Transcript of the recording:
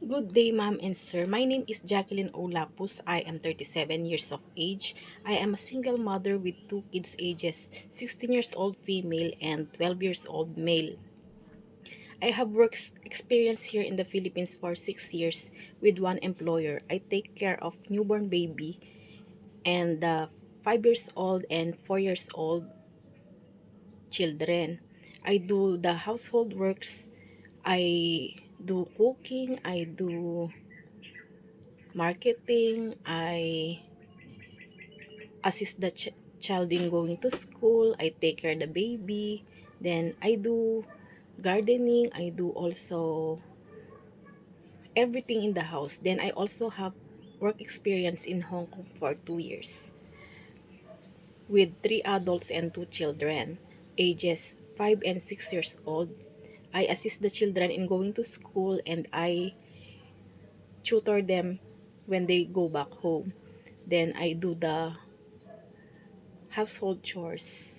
Good day, ma'am and sir. My name is Jacqueline Olapus. I am 37 years of age. I am a single mother with two kids ages 16 years old female and 12 years old male. I have work experience here in the Philippines for 6 years with one employer. I take care of newborn baby and 5 years old and 4 years old children. I do the household works. I do cooking, I do marketing, I assist the child in going to school, I take care of the baby, then I do gardening, I do also everything in the house. Then I also have work experience in Hong Kong for 2 years with 3 adults and 2 children, ages 5 and 6 years old. I assist the children in going to school and I tutor them when they go back home. Then I do the household chores.